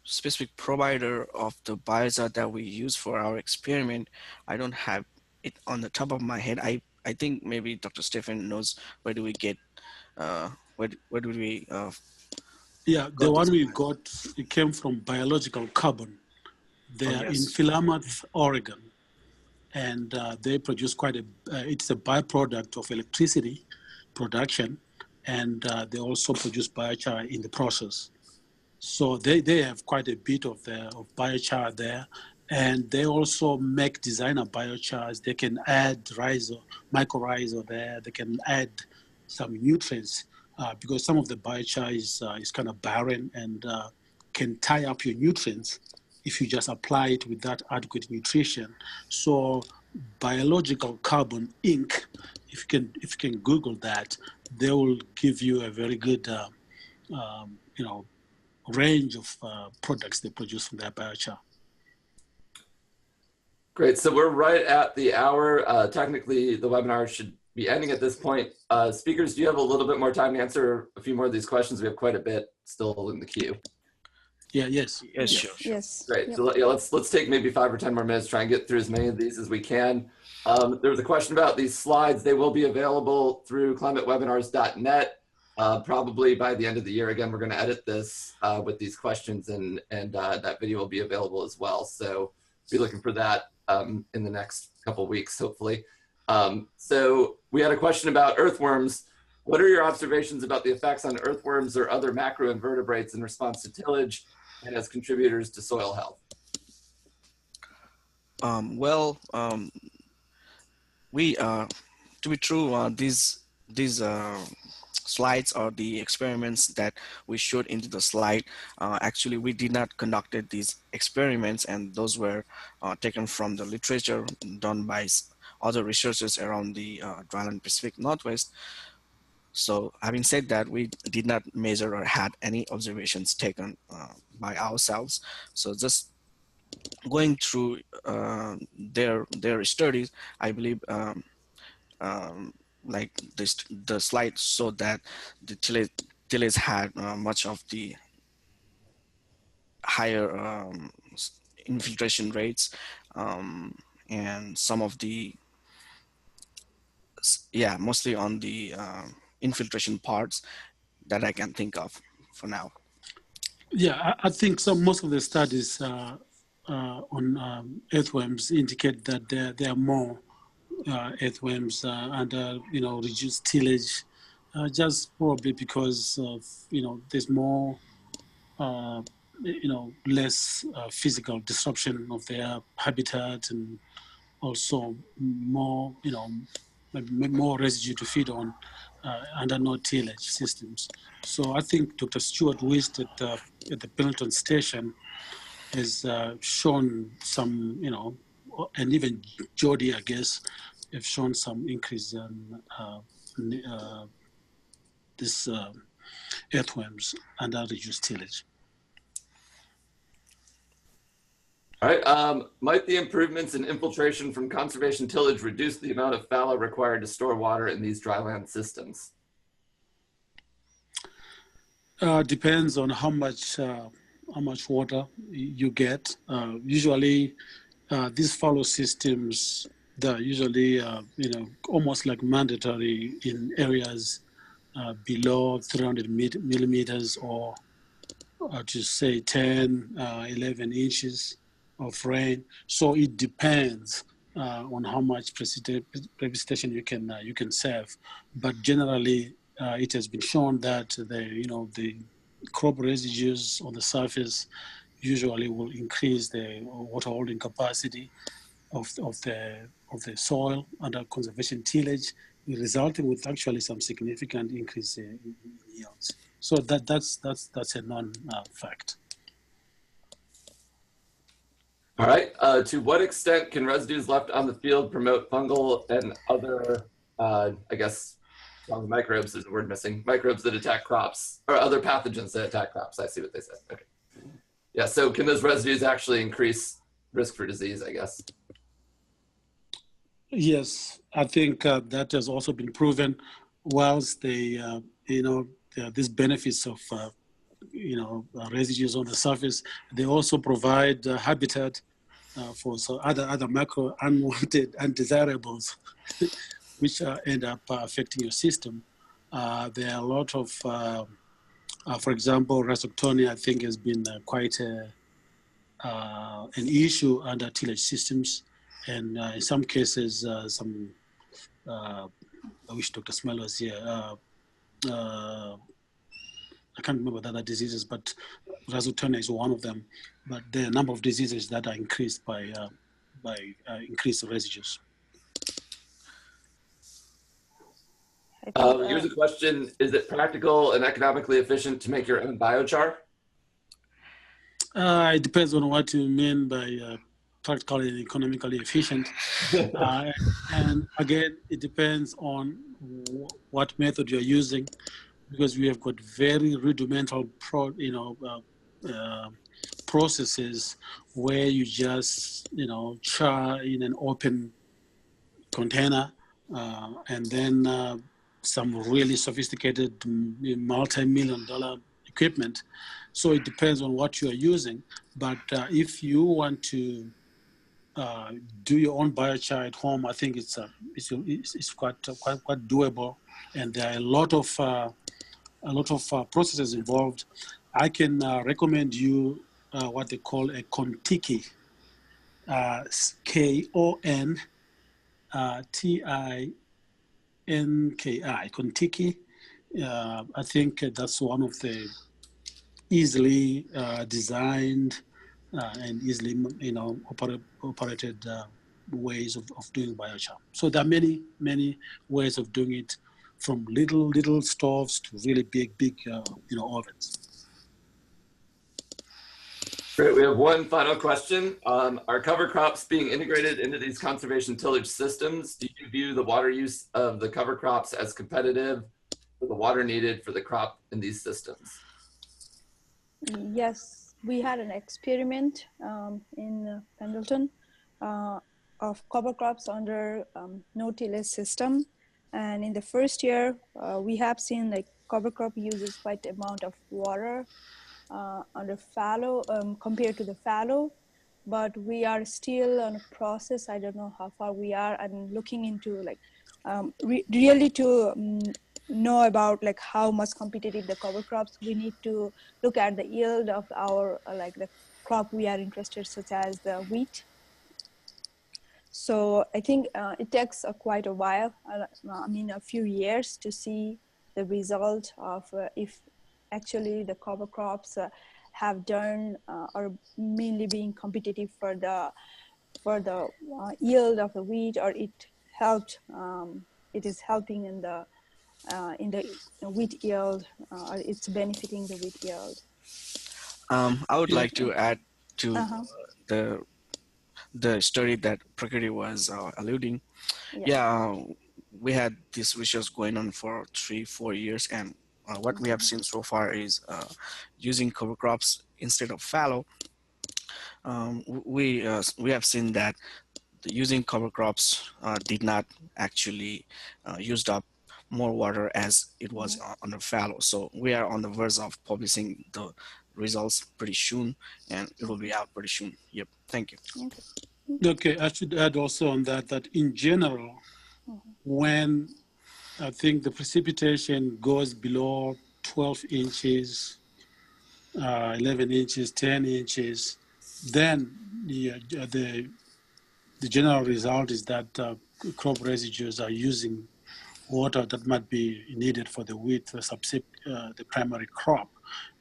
specific provider of the biochar that we use for our experiment. I don't have it on the top of my head. I think maybe Dr. Stephen knows where do we get where do we Yeah, the got one this. we got, it came from biological carbon. They are in Yes. Philomath, Oregon, and they produce quite a, it's a byproduct of electricity production, and they also produce biochar in the process. So they have quite a bit of biochar there, and they also make designer biochars. They can add mycorrhiza there. They can add some nutrients because some of the biochar is kind of barren and can tie up your nutrients if you just apply it without adequate nutrition. So biological carbon Inc. If you can Google that, they will give you a very good range of products they produce from their biochar. Great, so we're right at the hour. Technically, the webinar should be ending at this point. Speakers, do you have a little bit more time to answer a few more of these questions? We have quite a bit still in the queue. Yes. Sure. Yes. Great, Yep. so yeah, let's take maybe 5 or 10 more minutes, try and get through as many of these as we can. There was a question about these slides. They will be available through climatewebinars.net. Probably by the end of the year. Again, we're going to edit this with these questions, and that video will be available as well. So be looking for that in the next couple of weeks, hopefully. So we had a question about earthworms. What are your observations about the effects on earthworms or other macroinvertebrates in response to tillage and as contributors to soil health? We to be true, these slides or the experiments that we showed into the slide, actually we did not conducted these experiments, and those were taken from the literature done by other researchers around the dryland Pacific Northwest. So having said that, we did not measure or had any observations taken by ourselves. So just going through their studies, I believe like the slide showed that the tillage had much of the higher infiltration rates, and some of the mostly on the infiltration parts that I can think of for now. Yeah, I think most of the studies on earthworms indicate that there are more earthworms under reduced tillage, just probably because of there's more less physical disruption of their habitat, and also more maybe more residue to feed on under no tillage systems. So I think Dr. Stuart Wist at the Pendleton station has shown some, and even Jody, I guess, have shown some increase in this earthworms under reduced tillage. All right, might the improvements in infiltration from conservation tillage reduce the amount of fallow required to store water in these dryland systems? Depends on how much water you get. Usually, these fallow systems, they're usually almost like mandatory in areas below 300 millimeters, or to say 10, 11 inches of rain. So it depends on how much precipitation you can serve. But generally, it has been shown that the crop residues on the surface usually will increase the water holding capacity of the soil under conservation tillage, resulting with actually some significant increase in yields. So that's a known fact. All right, to what extent can residues left on the field promote fungal and other, I guess, microbes, there's a word missing, microbes that attack crops, or other pathogens that attack crops? I see what they said, okay. Yeah, so can those residues actually increase risk for disease, I guess? Yes, I think that has also been proven. Whilst these benefits of residues on the surface, they also provide habitat for other macro unwanted undesirables, which end up affecting your system. There are a lot of, for example, Rasoctoni, I think, has been quite an issue under tillage systems, and in some cases, I wish Dr. Smell was here. I can't remember the other diseases, but Rasoctoni is one of them. But there are a number of diseases that are increased by increased residues. Here's a question. Is it practical and economically efficient to make your own biochar? It depends on what you mean by practical and economically efficient. And again, it depends on what method you're using, because we have got very rudimental processes where you just char in an open container, and then some really sophisticated multi-million-dollar equipment. So it depends on what you are using. But if you want to do your own biochar at home, I think it's quite doable, and there are a lot of processes involved. I can recommend you what they call a Kontiki, Kontinki, Kontiki. I think that's one of the easily designed and easily operated ways of doing biochar. So there are many ways of doing it, from little stoves to really big ovens. Great, we have one final question. Are cover crops being integrated into these conservation tillage systems? Do you view the water use of the cover crops as competitive with the water needed for the crop in these systems? Yes, we had an experiment in Pendleton of cover crops under no tillage system. And in the first year, we have seen like cover crop uses quite amount of water under fallow compared to the fallow, but we are still on a process. I don't know how far we are, and looking into like really to know about like how much competitive the cover crops. We need to look at the yield of our like the crop we are interested, such as the wheat. So I think it takes quite a while, a few years to see the result of if actually the cover crops have done or mainly being competitive for the yield of the wheat, or it helped. It is helping in the wheat yield, or it's benefiting the wheat yield. I would like to add to the study that Prakriti was alluding. We had this research going on for 3-4 years, and what we have seen so far is using cover crops instead of fallow. We have seen that using cover crops did not actually used up more water as it was under fallow. So we are on the verge of publishing the results pretty soon, and it will be out pretty soon. Yep. Thank you. Okay, I should add also on that in general, when I think the precipitation goes below 12 inches, 11 inches, 10 inches, then the general result is that crop residues are using water that might be needed for the wheat, the primary crop.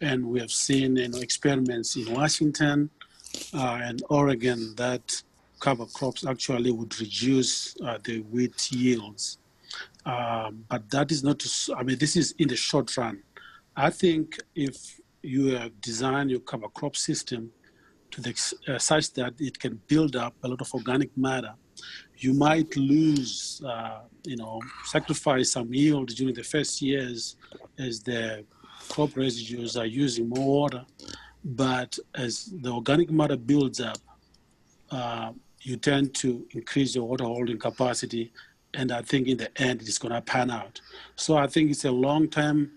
And we have seen experiments in Washington and Oregon that cover crops actually would reduce the wheat yields. But that is not, this is in the short run. I think if you design your cover crop system to the such that it can build up a lot of organic matter, you might lose, sacrifice some yield during the first years as the crop residues are using more water. but as the organic matter builds up, you tend to increase your water holding capacity, and I think in the end it's going to pan out. So I think it's a long-term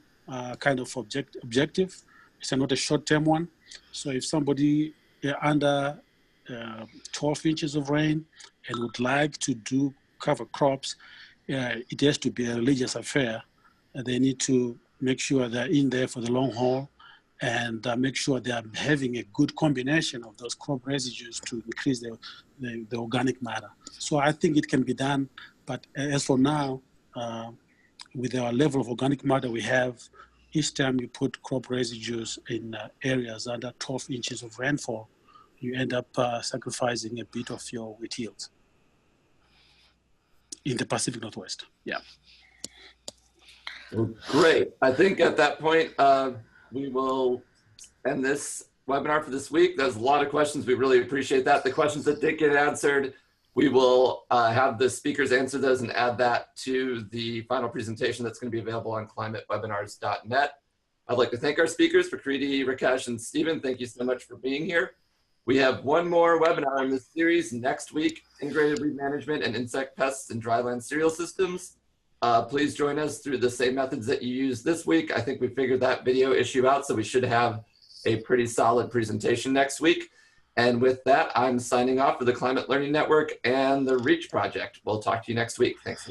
kind of objective. It's not a short-term one. So if somebody under 12 inches of rain and would like to do cover crops, it has to be a religious affair. They need to make sure they're in there for the long haul, and make sure they are having a good combination of those crop residues to increase the organic matter. So I think it can be done, but as for now, with our level of organic matter we have, each time you put crop residues in areas under 12 inches of rainfall, you end up sacrificing a bit of your wheat yields in the Pacific Northwest. Yeah. Well, great. I think at that point, we will end this webinar for this week. There's a lot of questions. We really appreciate that. The questions that did get answered, we will have the speakers answer those and add that to the final presentation that's going to be available on climatewebinars.net. I'd like to thank our speakers, Prakriti, Rakesh, and Stephen. Thank you so much for being here. We have one more webinar in this series next week, Integrated Weed Management and Insect Pests in Dryland Cereal Systems. Please join us through the same methods that you used this week. I think we figured that video issue out, so we should have a pretty solid presentation next week. And with that, I'm signing off for the Climate Learning Network and the REACH project. We'll talk to you next week. Thanks.